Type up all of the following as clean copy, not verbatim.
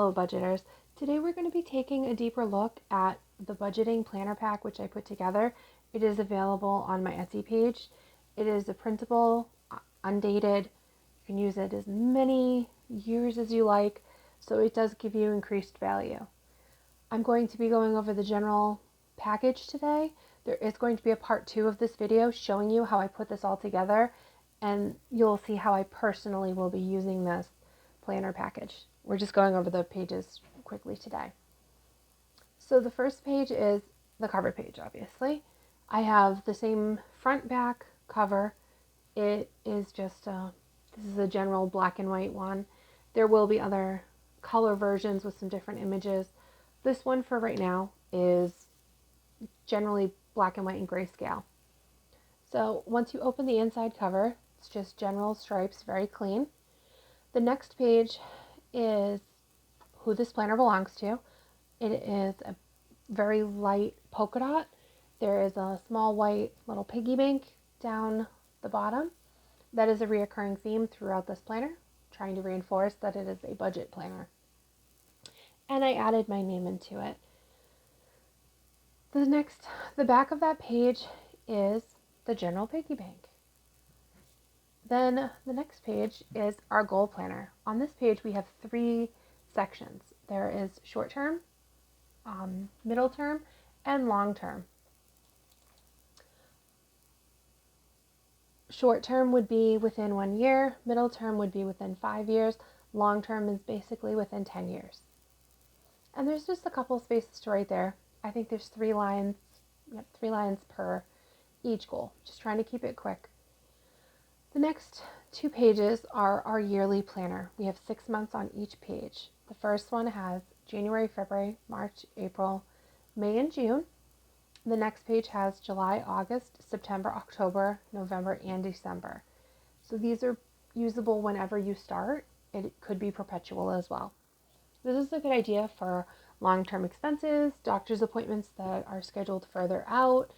Hello budgeters. Today we're going to be taking a deeper look at the budgeting planner pack which I put together. It is available on my Etsy page. It is a printable, undated. You can use it as many years as you like, so it does give you increased value. I'm going to be going over the general package today. There is going to be a part 2 of this video showing you how I put this all together, and you'll see how I personally will be using this planner package. We're just going over the pages quickly today. So the first page is the cover page, obviously. I have the same front back cover. It is just this is a general black and white one. There will be other color versions with some different images. This one for right now is generally black and white and grayscale. So once you open the inside cover, it's just general stripes, very clean. The next page is who this planner belongs to. It is a very light polka dot. There is a small white little piggy bank down the bottom. That is a reoccurring theme throughout this planner, trying to reinforce that it is a budget planner. And I added my name into it. The back of that page is the general piggy bank. Then the next page is our goal planner. On this page we have 3 sections. There is short term, middle term, and long term. Short term would be within 1 year, middle term would be within 5 years, long term is basically within 10 years. And there's just a couple spaces to write there. I think there's 3 lines, 3 lines per each goal, just trying to keep it quick. The next 2 pages are our yearly planner. We have 6 months on each page. The first one has January, February, March, April, May, and June. The next page has July, August, September, October, November, and December. So these are usable whenever you start. It could be perpetual as well. This is a good idea for long-term expenses, doctor's appointments that are scheduled further out.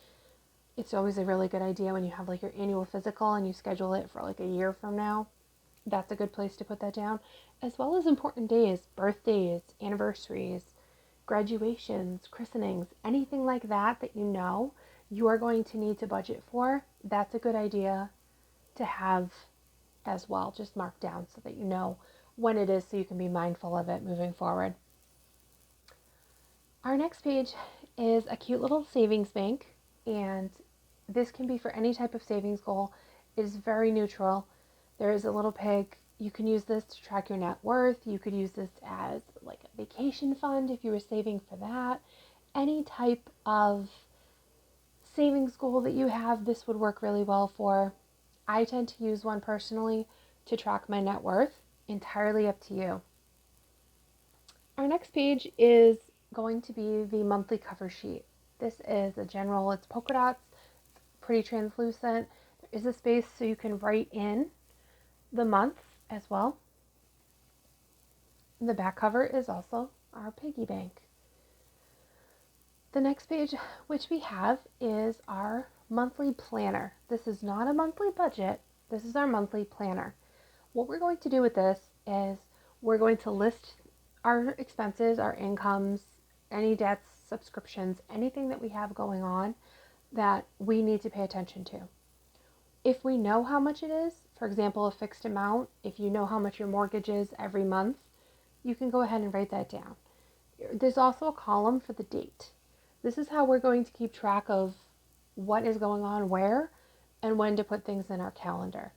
It's always a really good idea when you have like your annual physical and you schedule it for like a year from now. That's a good place to put that down, as well as important days, birthdays, anniversaries, graduations, christenings, anything like that that you know you are going to need to budget for. That's a good idea to have as well, just mark down so that you know when it is so you can be mindful of it moving forward. Our next page is a cute little savings bank, and this can be for any type of savings goal. It is very neutral. There is a little pig. You can use this to track your net worth. You could use this as like a vacation fund if you were saving for that. Any type of savings goal that you have, this would work really well for. I tend to use one personally to track my net worth. Entirely up to you. Our next page is going to be the monthly cover sheet. This is a general, it's polka dots, it's pretty translucent. There is a space so you can write in the months as well. The back cover is also our piggy bank. The next page which we have is our monthly planner. This is not a monthly budget, this is our monthly planner. What we're going to do with this is we're going to list our expenses, our incomes, any debts, subscriptions, anything that we have going on that we need to pay attention to. If we know how much it is, for example, a fixed amount, if you know how much your mortgage is every month, you can go ahead and write that down. There's also a column for the date. This is how we're going to keep track of what is going on where and when to put things in our calendar.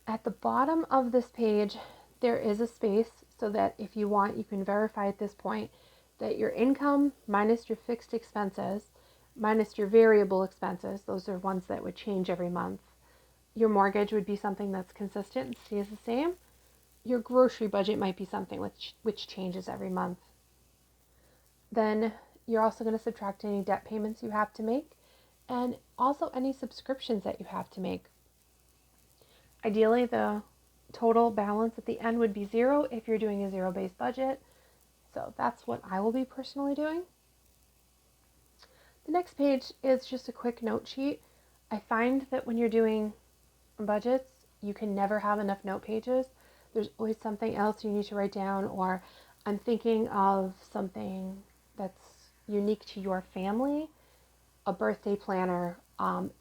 At the bottom of this page, there is a space so that if you want, you can verify at this point that your income minus your fixed expenses, minus your variable expenses, those are ones that would change every month. Your mortgage would be something that's consistent and stays the same. Your grocery budget might be something which changes every month. Then you're also going to subtract any debt payments you have to make and also any subscriptions that you have to make. Ideally, the total balance at the end would be 0 if you're doing a zero-based budget. So that's what I will be personally doing. The next page is just a quick note sheet. I find that when you're doing budgets, you can never have enough note pages. There's always something else you need to write down, or I'm thinking of something that's unique to your family, a birthday planner,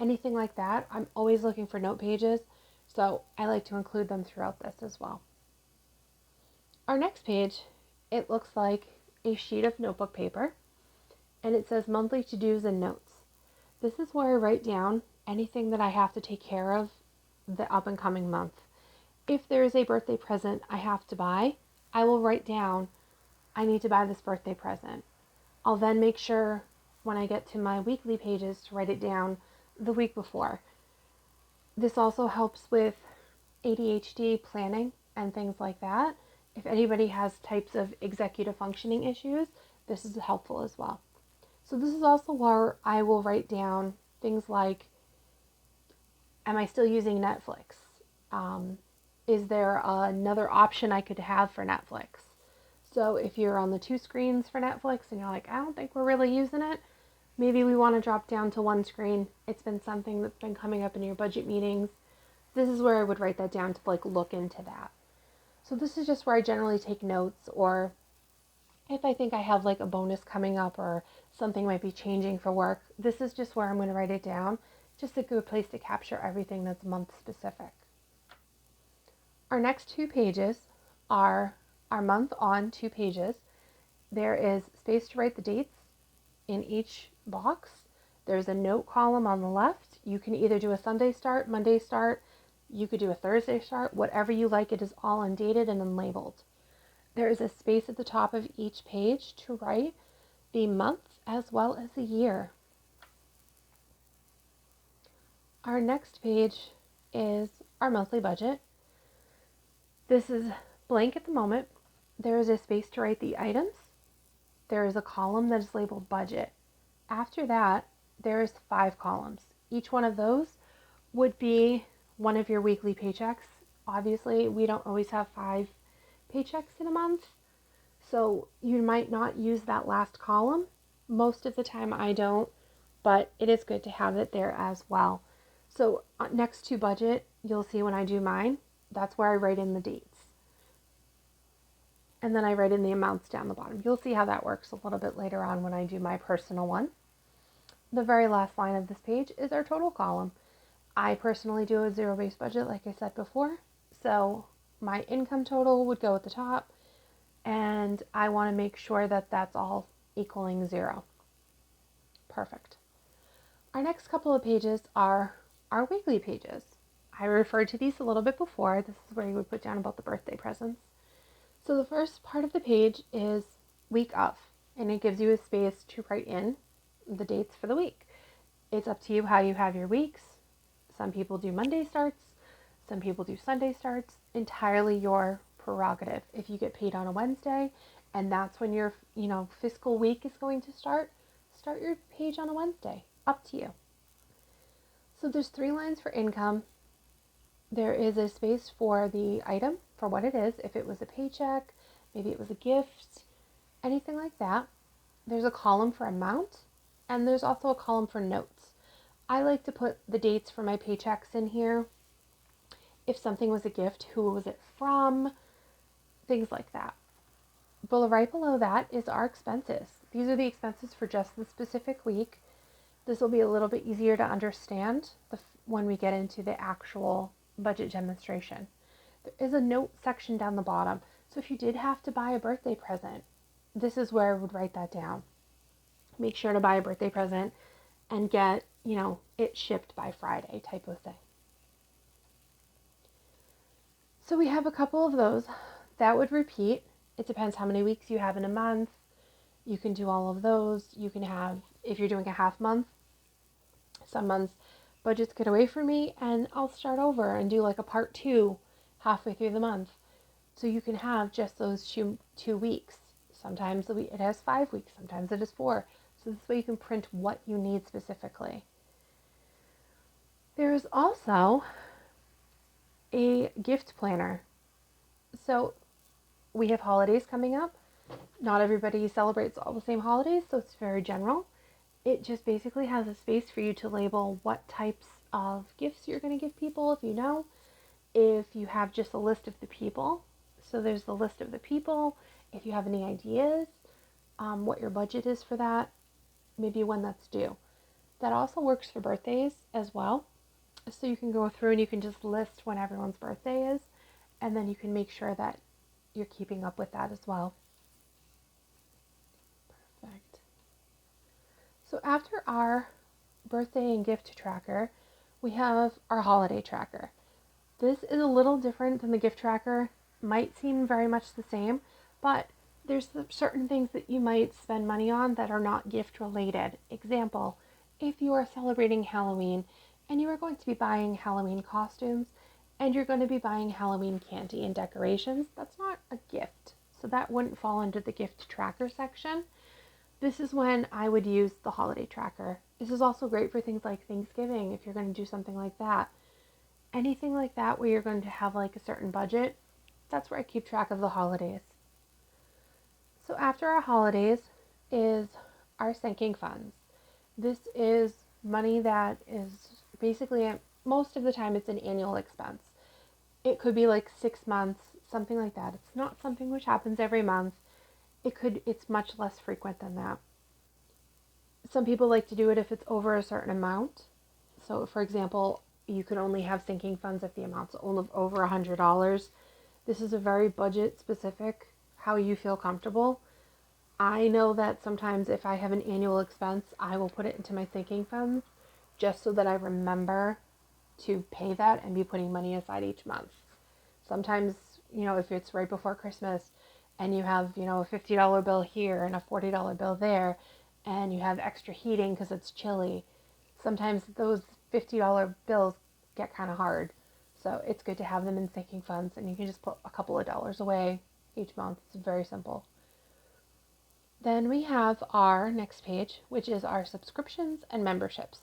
anything like that. I'm always looking for note pages, so I like to include them throughout this as well. Our next page, it looks like a sheet of notebook paper, and it says monthly to-dos and notes. This is where I write down anything that I have to take care of the up and coming month. If there is a birthday present I have to buy, I will write down, I need to buy this birthday present. I'll then make sure when I get to my weekly pages to write it down the week before. This also helps with ADHD planning and things like that. If anybody has types of executive functioning issues, this is helpful as well. So this is also where I will write down things like, am I still using Netflix? Is there another option I could have for Netflix? So if you're on the 2 screens for Netflix and you're like, I don't think we're really using it, maybe we want to drop down to 1 screen. It's been something that's been coming up in your budget meetings. This is where I would write that down to look into that. So this is just where I generally take notes, or if I think I have a bonus coming up or something might be changing for work, this is just where I'm going to write it down. Just a good place to capture everything that's month specific. Our next 2 pages are our month on 2 pages. There is space to write the dates in each box. There's a note column on the left. You can either do a Sunday start, Monday start, you could do a Thursday start, whatever you like. It is all undated and unlabeled. There is a space at the top of each page to write the month as well as the year. Our next page is our monthly budget. This is blank at the moment. There is a space to write the items. There is a column that is labeled budget. After that, there is 5 columns. Each one of those would be one of your weekly paychecks. Obviously, we don't always have 5 paychecks in a month, so you might not use that last column. Most of the time I don't, but it is good to have it there as well. So next to budget, you'll see when I do mine, that's where I write in the dates. And then I write in the amounts down the bottom. You'll see how that works a little bit later on when I do my personal one. The very last line of this page is our total column. I personally do a zero-based budget, like I said before. So my income total would go at the top, and I want to make sure that that's all equaling 0. Perfect. Our next couple of pages are our weekly pages. I referred to these a little bit before. This is where you would put down about the birthday presents. So the first part of the page is week of, and it gives you a space to write in the dates for the week. It's up to you how you have your weeks. Some people do Monday starts, some people do Sunday starts, entirely your prerogative. If you get paid on a Wednesday and that's when your, fiscal week is going to start your page on a Wednesday. Up to you. So there's 3 lines for income. There is a space for the item, for what it is. If it was a paycheck, maybe it was a gift, anything like that. There's a column for amount, and there's also a column for notes. I like to put the dates for my paychecks in here. If something was a gift, who was it from? Things like that. But right below that is our expenses. These are the expenses for just the specific week. This will be a little bit easier to understand when we get into the actual budget demonstration. There is a note section down the bottom. So if you did have to buy a birthday present, this is where I would write that down. Make sure to buy a birthday present and get, it shipped by Friday type of thing. So we have a couple of those that would repeat. It depends how many weeks you have in a month. You can do all of those. You can have, if you're doing a half month, some months budgets get away from me and I'll start over and do a part 2 halfway through the month. So you can have just those 2 weeks. Sometimes it has 5 weeks, sometimes it is 4. So this way you can print what you need specifically. There's also a gift planner. So we have holidays coming up. Not everybody celebrates all the same holidays, so it's very general. It just basically has a space for you to label what types of gifts you're going to give people if you know. If you have just a list of the people, so there's the list of the people. If you have any ideas, what your budget is for that, maybe when that's due. That also works for birthdays as well. So you can go through and you can just list when everyone's birthday is, and then you can make sure that you're keeping up with that as well. Perfect. So after our birthday and gift tracker, we have our holiday tracker. This is a little different than the gift tracker. Might seem very much the same, but there's certain things that you might spend money on that are not gift related. Example, if you are celebrating Halloween and you are going to be buying Halloween costumes and you're going to be buying Halloween candy and decorations, that's not a gift. So that wouldn't fall under the gift tracker section. This is when I would use the holiday tracker. This is also great for things like Thanksgiving if you're going to do something like that. Anything like that where you're going to have like a certain budget, that's where I keep track of the holidays. So after our holidays is our sinking funds. This is money that is basically, most of the time it's an annual expense. It could be like 6 months, something like that. It's not something which happens every month. It's much less frequent than that. Some people like to do it if it's over a certain amount. So for example, you could only have sinking funds if the amount's over $100. This is a very budget specific, how you feel comfortable. I know that sometimes if I have an annual expense, I will put it into my sinking funds just so that I remember to pay that and be putting money aside each month. Sometimes, if it's right before Christmas and you have, a $50 bill here and a $40 bill there, and you have extra heating because it's chilly, sometimes those $50 bills get kind of hard. So it's good to have them in sinking funds, and you can just put a couple of dollars away each month. It's very simple. Then we have our next page, which is our subscriptions and memberships.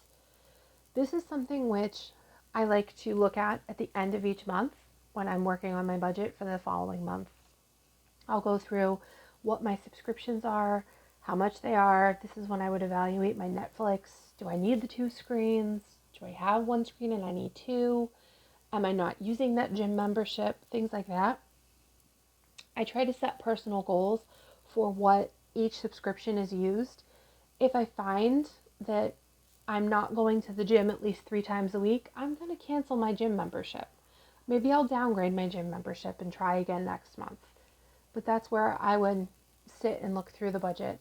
This is something which I like to look at the end of each month when I'm working on my budget for the following month. I'll go through what my subscriptions are, how much they are. This is when I would evaluate my Netflix. Do I need the 2 screens? Do I have 1 screen and I need 2? Am I not using that gym membership? Things like that. I try to set personal goals for what each subscription is used. If I find that I'm not going to the gym at least 3 times a week, I'm going to cancel my gym membership. Maybe I'll downgrade my gym membership and try again next month. But that's where I would sit and look through the budget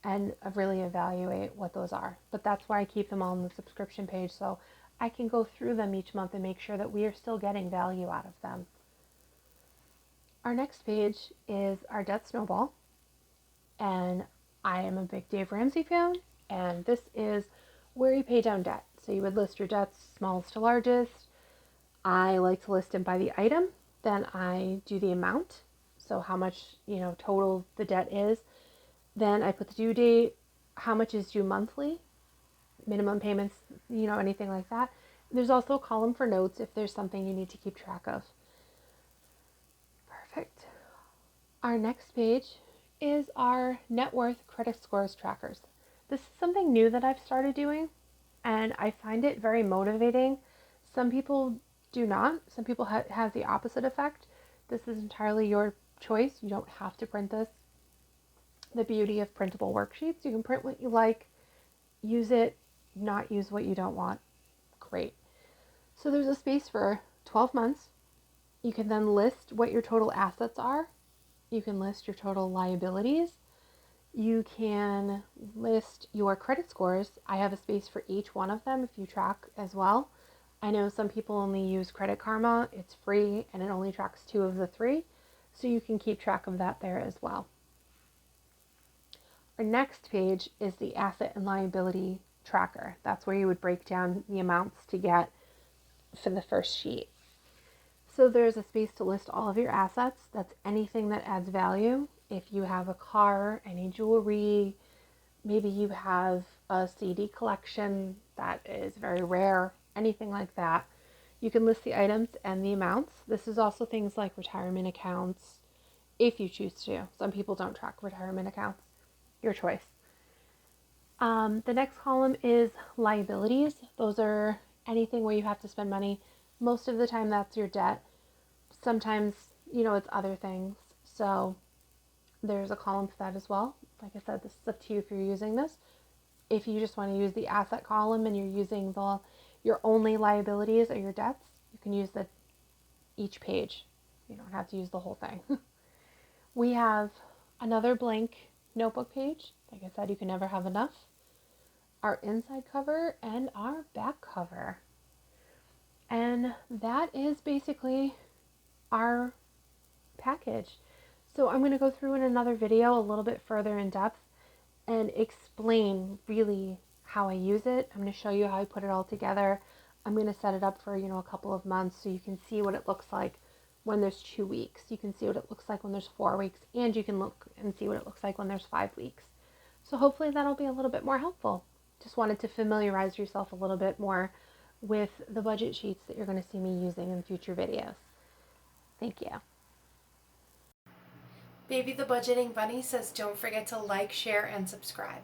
and really evaluate what those are. But that's why I keep them all on the subscription page, so I can go through them each month and make sure that we are still getting value out of them. Our next page is our debt snowball. And I am a big Dave Ramsey fan, and this is where you pay down debt. So you would list your debts smallest to largest. I like to list them by the item. Then I do the amount, so how much, total the debt is. Then I put the due date, how much is due monthly, minimum payments, anything like that. There's also a column for notes if there's something you need to keep track of. Perfect. Our next page is our net worth credit scores trackers. This is something new that I've started doing, and I find it very motivating. Some people do not. Some people have the opposite effect. This is entirely your choice. You don't have to print this. The beauty of printable worksheets, you can print what you like, use it, not use what you don't want. Great. So there's a space for 12 months. You can then list what your total assets are. You can list your total liabilities. You can list your credit scores. I have a space for each one of them if you track as well. I know some people only use Credit Karma. It's free and it only tracks 2 of the 3. So you can keep track of that there as well. Our next page is the asset and liability tracker. That's where you would break down the amounts to get for the first sheet. So there's a space to list all of your assets. That's anything that adds value. If you have a car, any jewelry, maybe you have a CD collection that is very rare, anything like that. You can list the items and the amounts. This is also things like retirement accounts, if you choose to. Some people don't track retirement accounts. Your choice. The next column is liabilities. Those are anything where you have to spend money Most of the time that's your debt. Sometimes, it's other things. So there's a column for that as well. Like I said, this is up to you if you're using this. If you just want to use the asset column and you're using your only liabilities or your debts, you can use each page. You don't have to use the whole thing. We have another blank notebook page. Like I said, you can never have enough. Our inside cover and our back cover. And that is basically our package. So I'm going to go through in another video a little bit further in depth and explain really how I use it. I'm going to show you how I put it all together. I'm going to set it up for, a couple of months so you can see what it looks like when there's 2 weeks. You can see what it looks like when there's 4 weeks, and you can look and see what it looks like when there's 5 weeks. So hopefully that'll be a little bit more helpful. Just wanted to familiarize yourself a little bit more with the budget sheets that you're going to see me using in future videos. Thank you. Baby the Budgeting Bunny says don't forget to like, share, and subscribe.